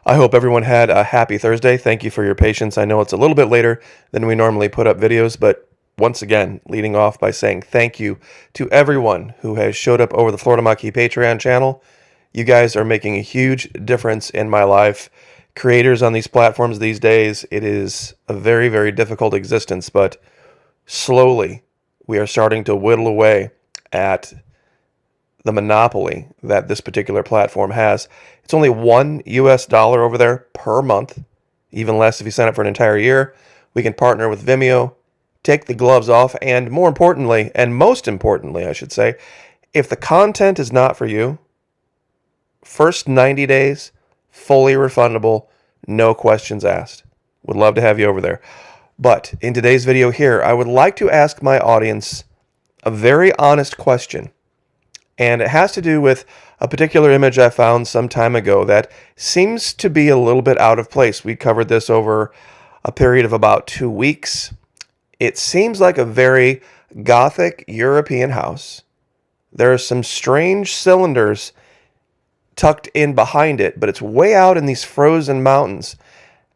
I hope everyone had a happy Thursday. Thank you for your patience. I know it's a little bit later than we normally put up videos, but once again, leading off by saying thank you to everyone who has showed up over the Florida Maquis Patreon channel. You guys are making a huge difference in my life. Creators on these platforms these days, it is a very, very difficult existence, but slowly we are starting to whittle away at the monopoly that this particular platform has. It's only $1 over there per month, even less if you sign up for an entire year. We can partner with Vimeo, take the gloves off, and more importantly, and most importantly, I should say, if the content is not for you, first 90 days, fully refundable, no questions asked. Would love to have you over there. But in today's video here, I would like to ask my audience a very honest question. And it has to do with a particular image I found some time ago that seems to be a little bit out of place. We covered this over a period of about 2 weeks. It seems like a very Gothic European house. There are some strange cylinders tucked in behind it, but it's way out in these frozen mountains.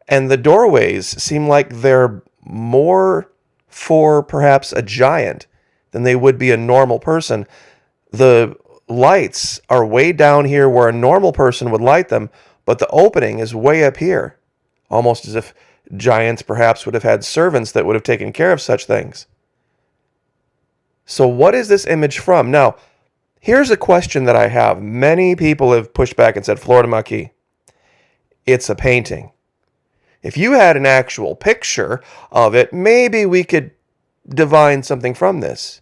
And the doorways seem like they're more for perhaps a giant than they would be a normal person. The lights are way down here where a normal person would light them, but the opening is way up here, almost as if giants perhaps would have had servants that would have taken care of such things. So what is this image from? Now, here's a question that I have. Many people have pushed back and said, Florida Maquis, it's a painting. If you had an actual picture of it, maybe we could divine something from this.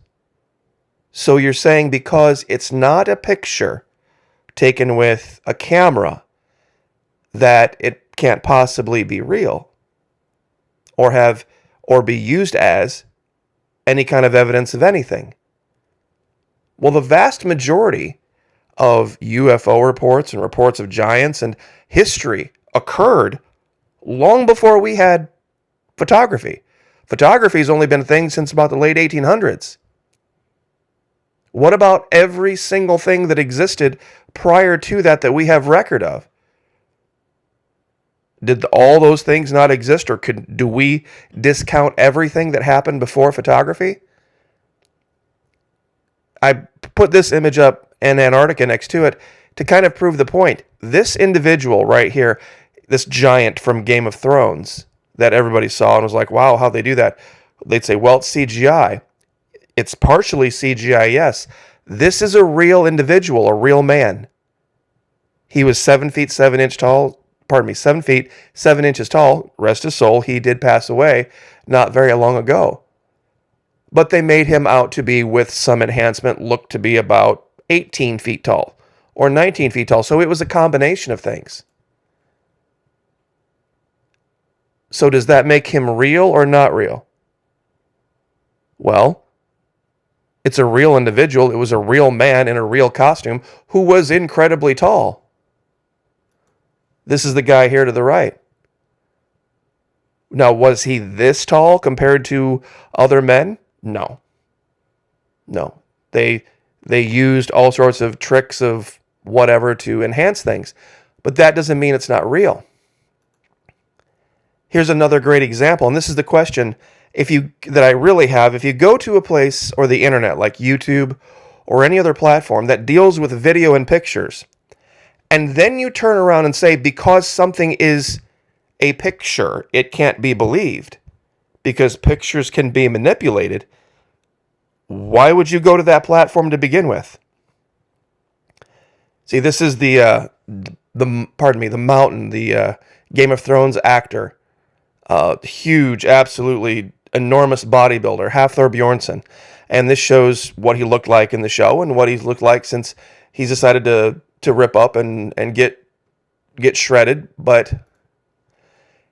So you're saying because it's not a picture taken with a camera that it can't possibly be real or be used as any kind of evidence of anything. Well, the vast majority of UFO reports and reports of giants and history occurred long before we had photography. Photography's only been a thing since about the late 1800s. What about every single thing that existed prior to that we have record of? Did all those things not exist, or do we discount everything that happened before photography? I put this image up in Antarctica next to it to kind of prove the point. This individual right here, this giant from Game of Thrones that everybody saw and was like, wow, how'd they do that? They'd say, well, it's CGI. It's partially CGI, yes. This is a real individual, a real man. He was 7 feet 7 inches tall. 7 feet 7 inches tall. Rest his soul, he did pass away not very long ago. But they made him out to be, with some enhancement, look to be about 18 feet tall or 19 feet tall. So it was a combination of things. So does that make him real or not real? Well, it's a real individual. It was a real man in a real costume who was incredibly tall. This is the guy here to the right. Now, was he this tall compared to other men? No. No. They used all sorts of tricks of whatever to enhance things. But that doesn't mean it's not real. Here's another great example, and this is the question that I really have. If you go to a place or the internet like YouTube or any other platform that deals with video and pictures, and then you turn around and say, because something is a picture, it can't be believed because pictures can be manipulated, why would you go to that platform to begin with? See, this is the Mountain, the Game of Thrones actor, huge, absolutely enormous bodybuilder, Hafthor Bjornsson. And this shows what he looked like in the show and what he's looked like since he's decided to rip up and get shredded. But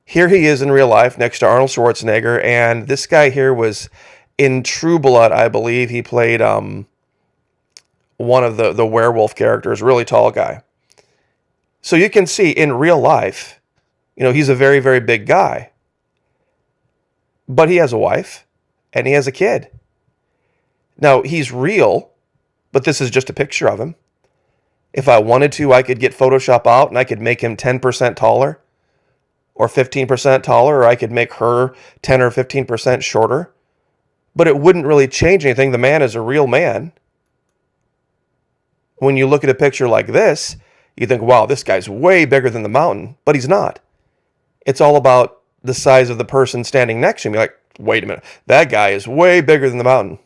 here he is in real life next to Arnold Schwarzenegger, and this guy here was in True Blood, I believe. He played one of the werewolf characters, really tall guy. So you can see in real life, he's a very, very big guy. But he has a wife, and he has a kid. Now, he's real, but this is just a picture of him. If I wanted to, I could get Photoshop out and I could make him 10% taller or 15% taller, or I could make her 10 or 15% shorter. But it wouldn't really change anything. The man is a real man. When you look at a picture like this, you think, wow, this guy's way bigger than the mountain. But he's not. It's all about the size of the person standing next to him. You're like, wait a minute, that guy is way bigger than the mountain.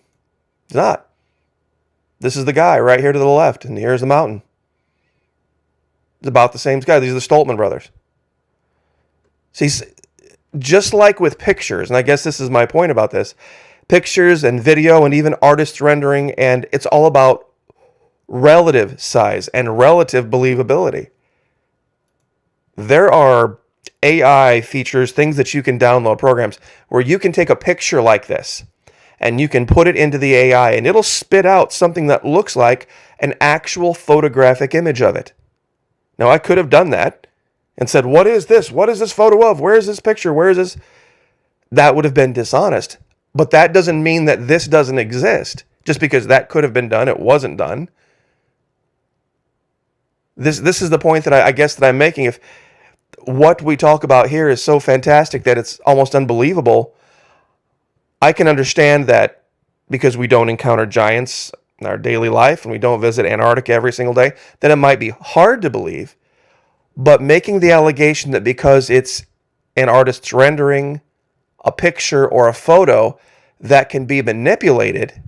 He's not. This is the guy right here to the left, and here's the mountain. It's about the same guy. These are the Stoltman brothers. See, just like with pictures, and I guess this is my point about this, pictures and video and even artist rendering, and it's all about relative size and relative believability. There are AI features, things that you can download, programs, where you can take a picture like this and you can put it into the AI and it'll spit out something that looks like an actual photographic image of it. Now, I could have done that and said, what is this? What is this photo of? Where is this picture? Where is this? That would have been dishonest. But that doesn't mean that this doesn't exist. Just because that could have been done, it wasn't done. This is the point that I guess that I'm making. If what we talk about here is so fantastic that it's almost unbelievable, I can understand that because we don't encounter giants in our daily life and we don't visit Antarctica every single day, then it might be hard to believe. But making the allegation that because it's an artist's rendering, a picture, or a photo that can be manipulated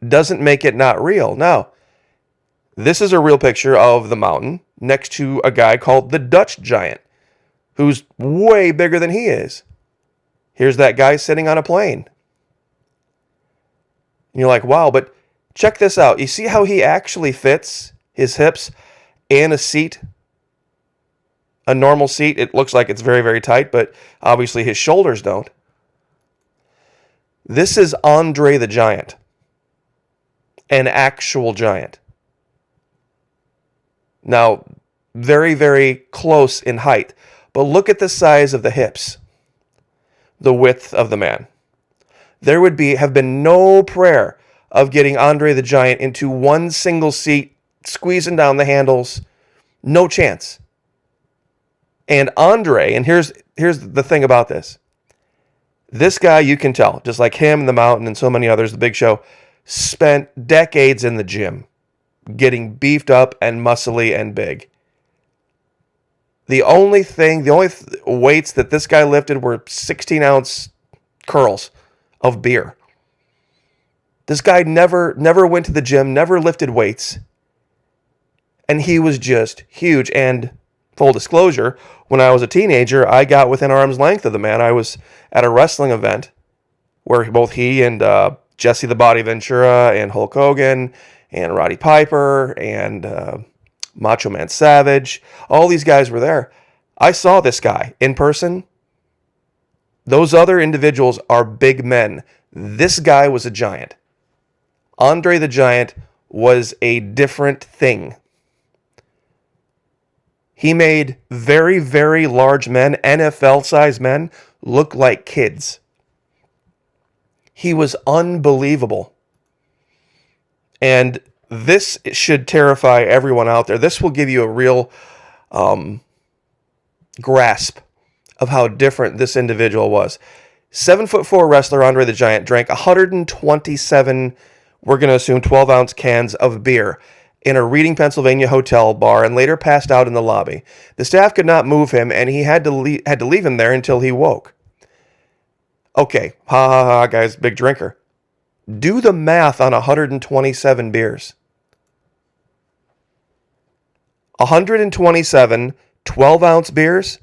doesn't make it not real. Now, this is a real picture of the mountain next to a guy called the Dutch giant, who's way bigger than he is. Here's that guy sitting on a plane. And you're like, wow, but check this out. You see how he actually fits his hips in a seat? A normal seat, it looks like it's very, very tight, but obviously his shoulders don't. This is Andre the Giant, an actual giant. Now, very, very close in height, but look at the size of the hips, the width of the man. There would have been no prayer of getting Andre the Giant into one single seat, squeezing down the handles. No chance. And Andre, and here's the thing about this. This guy, you can tell, just like him and the Mountain and so many others, the Big Show, spent decades in the gym, getting beefed up and muscly and big. The only weights that this guy lifted were 16-ounce curls of beer. This guy never went to the gym, never lifted weights, and he was just huge. And full disclosure, when I was a teenager, I got within arm's length of the man. I was at a wrestling event where both he and Jesse the Body Ventura and Hulk Hogan and Roddy Piper and Macho Man Savage, all these guys were there. I saw this guy in person. Those other individuals are big men. This guy was a giant. Andre the Giant was a different thing. He made very, very large men, NFL-sized men, look like kids. He was unbelievable. And this should terrify everyone out there. This will give you a real grasp of how different this individual was. 7'4" wrestler Andre the Giant drank 127, we're going to assume 12-ounce cans of beer in a Reading, Pennsylvania hotel bar and later passed out in the lobby. The staff could not move him and he had to leave him there until he woke. Okay, guys, big drinker. Do the math on 127 beers. 127 12-ounce beers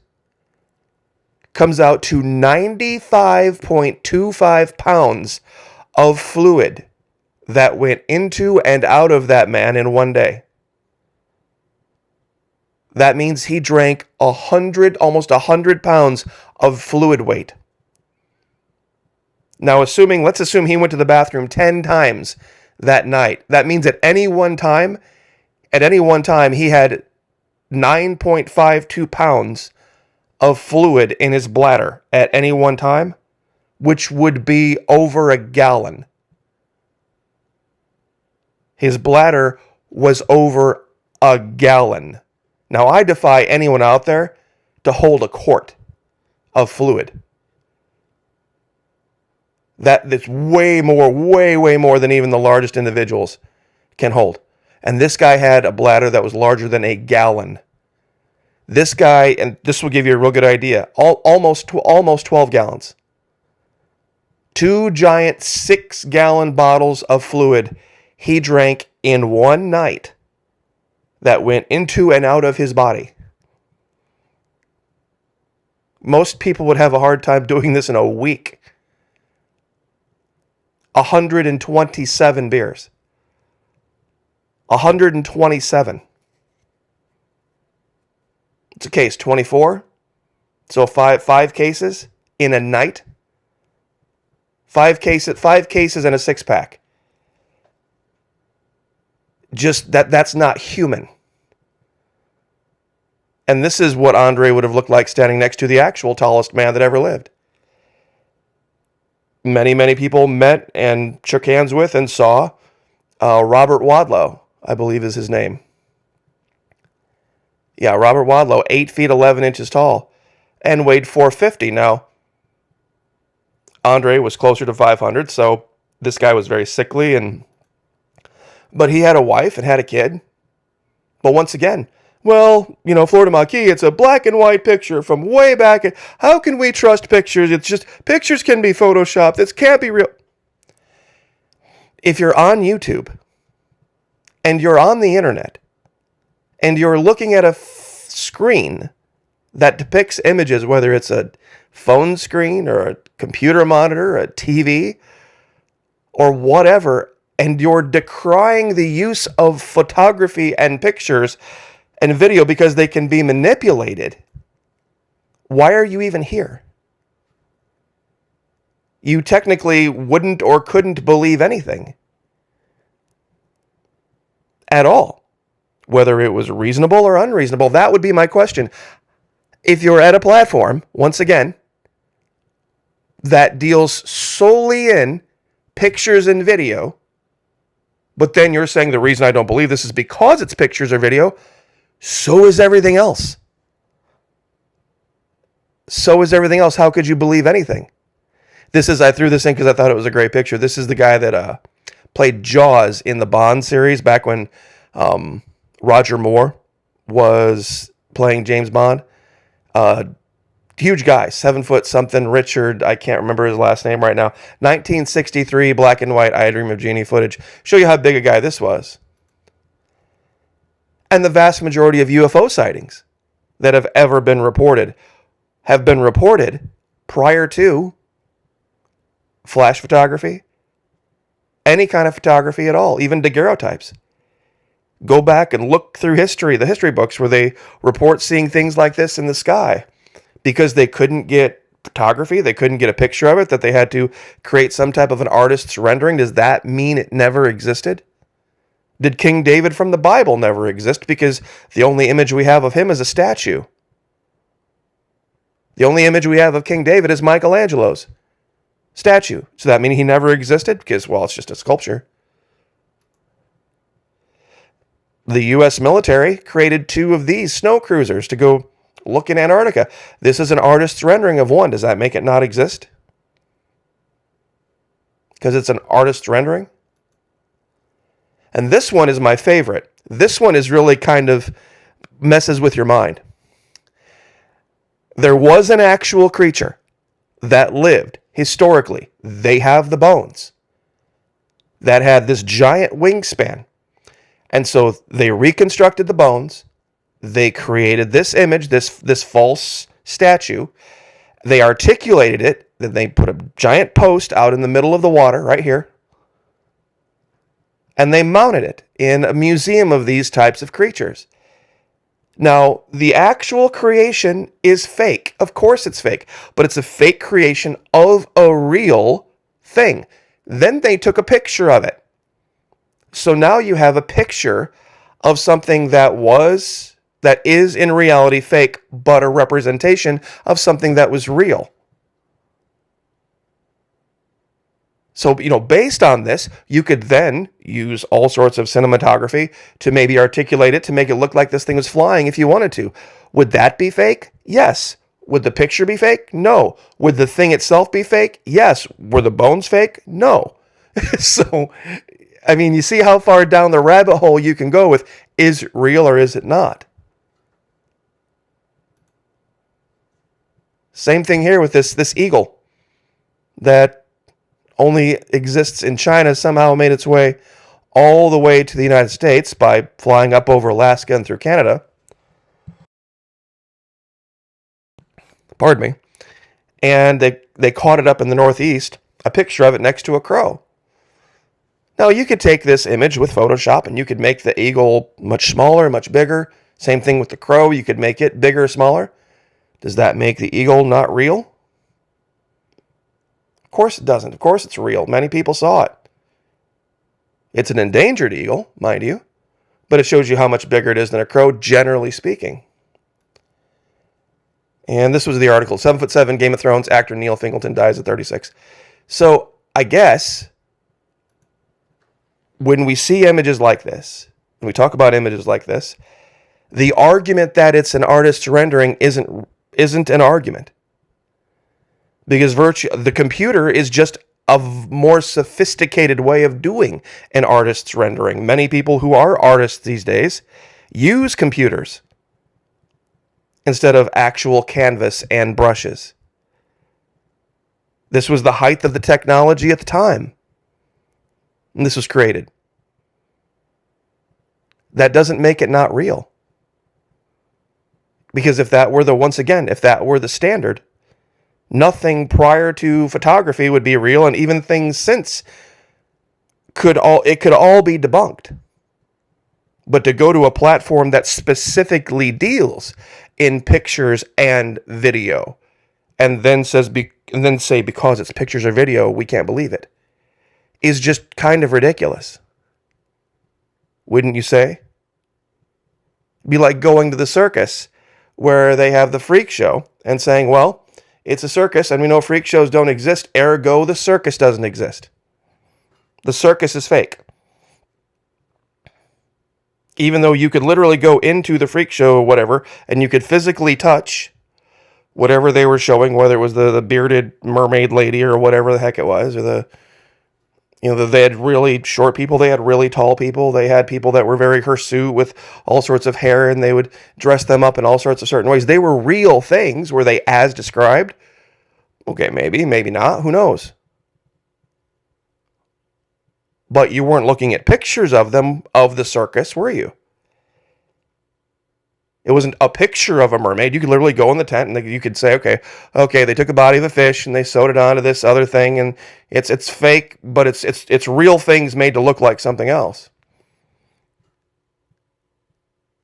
comes out to 95.25 pounds of fluid that went into and out of that man in one day. That means he drank almost 100 pounds of fluid weight. Now, let's assume he went to the bathroom 10 times that night. That means at any one time, he had 9.52 pounds of fluid in his bladder at any one time, which would be over a gallon. His bladder was over a gallon. Now, I defy anyone out there to hold a quart of fluid. That's way more than even the largest individuals can hold. And this guy had a bladder that was larger than a gallon. This guy, and this will give you a real good idea, almost 12 gallons. 2 giant 6-gallon bottles of fluid he drank in one night that went into and out of his body. Most people would have a hard time doing this in a week. 127 beers. 127. It's a case, 24. So five cases in a night. 5 cases and a 6-pack. Just that's not human. And this is what Andre would have looked like standing next to the actual tallest man that ever lived. Many people met and shook hands with and saw Robert Wadlow, I believe is his name. Yeah, Robert Wadlow, 8 feet 11 inches tall and weighed 450. Now, Andre was closer to 500, so this guy was very sickly, but he had a wife and had a kid. But once again, well, Florida Maquis, it's a black and white picture from way back. How can we trust pictures? It's just, pictures can be photoshopped. This can't be real. If you're on YouTube and you're on the internet and you're looking at a screen that depicts images, whether it's a phone screen or a computer monitor, a TV, or whatever, and you're decrying the use of photography and pictures and video because they can be manipulated, why are you even here? You technically wouldn't or couldn't believe anything at all, whether it was reasonable or unreasonable. That would be my question. If you're at a platform, once again, that deals solely in pictures and video, but then you're saying the reason I don't believe this is because it's pictures or video, so is everything else. So is everything else. How could you believe anything? I threw this in because I thought it was a great picture. This is the guy that played Jaws in the Bond series back when Roger Moore was playing James Bond. Huge guy, 7 foot something, Richard, I can't remember his last name right now. 1963, black and white, I Dream of Jeannie footage. Show you how big a guy this was. And the vast majority of UFO sightings that have ever been reported have been reported prior to flash photography, any kind of photography at all, even daguerreotypes. Go back and look through the history books where they report seeing things like this in the sky because they couldn't get photography, they couldn't get a picture of it, that they had to create some type of an artist's rendering. Does that mean it never existed? Did King David from the Bible never exist because the only image we have of him is a statue? The only image we have of King David is Michelangelo's statue. So that mean he never existed? Because, well, it's just a sculpture. The U.S. military created 2 of these snow cruisers to go look in Antarctica. This is an artist's rendering of one. Does that make it not exist? Because it's an artist's rendering? And this one is my favorite. This one is really kind of messes with your mind. There was an actual creature that lived historically. They have the bones that had this giant wingspan. And so they reconstructed the bones. They created this image, this false statue. They articulated it. Then they put a giant post out in the middle of the water right here. And they mounted it in a museum of these types of creatures. Now, the actual creation is fake. Of course it's fake, but it's a fake creation of a real thing. Then they took a picture of it. So now you have a picture of something that is in reality fake, but a representation of something that was real. So, based on this, you could then use all sorts of cinematography to maybe articulate it to make it look like this thing was flying if you wanted to. Would that be fake? Yes. Would the picture be fake? No. Would the thing itself be fake? Yes. Were the bones fake? No. So, I mean, you see how far down the rabbit hole you can go with, is it real or is it not? Same thing here with this eagle that only exists in China, somehow made its way all the way to the United States by flying up over Alaska and through Canada. Pardon me. And they caught it up in the Northeast, a picture of it next to a crow. Now, you could take this image with Photoshop and you could make the eagle much smaller, much bigger. Same thing with the crow. You could make it bigger or smaller. Does that make the eagle not real? Of course it doesn't. Of course it's real. Many people saw it. It's an endangered eagle, mind you, but it shows you how much bigger it is than a crow, generally speaking. And this was the article, 7'7", Game of Thrones actor Neil Fingleton dies at 36. So I guess when we see images like this, when we talk about images like this, the argument that it's an artist's rendering isn't an argument. Because the computer is just a more sophisticated way of doing an artist's rendering. Many people who are artists these days use computers instead of actual canvas and brushes. This was the height of the technology at the time. And this was created. That doesn't make it not real. Because if that were the standard, nothing prior to photography would be real, and even things since could all be debunked. But to go to a platform that specifically deals in pictures and video, and then say because it's pictures or video, we can't believe it, is just kind of ridiculous. Wouldn't you say? Be like going to the circus where they have the freak show and saying, well, it's a circus and we know freak shows don't exist, ergo the circus doesn't exist. The circus is fake. Even though you could literally go into the freak show or whatever, and you could physically touch whatever they were showing, whether it was the bearded mermaid lady or whatever the heck it was, or they had really short people, they had really tall people, they had people that were very hirsute with all sorts of hair, and they would dress them up in all sorts of certain ways. They were real things. Were they as described? Okay, maybe not. Who knows? But you weren't looking at pictures of them, of the circus, were you? It wasn't a picture of a mermaid. You could literally go in the tent and you could say, okay, they took a body of a fish and they sewed it onto this other thing, and it's fake, but it's real things made to look like something else.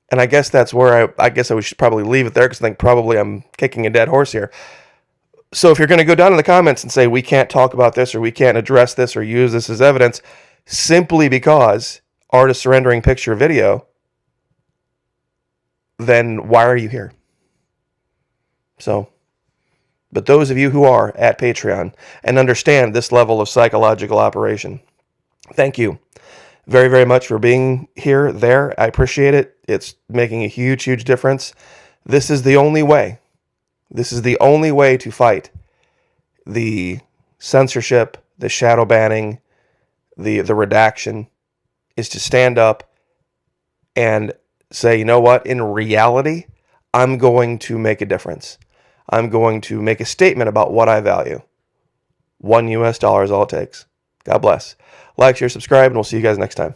And I guess that's where I should probably leave it there, because I think probably I'm kicking a dead horse here. So if you're going to go down in the comments and say we can't talk about this, or we can't address this, or use this as evidence, simply because artists are rendering picture or video, then why are you here? So, but those of you who are at Patreon and understand this level of psychological operation, thank you very, very much for being there. I appreciate it. It's making a huge, huge difference. This is the only way. This is the only way to fight the censorship, the shadow banning, the redaction, is to stand up and say, you know what, in reality, I'm going to make a difference. I'm going to make a statement about what I value. $1 US is all it takes. God bless. Like, share, subscribe, and we'll see you guys next time.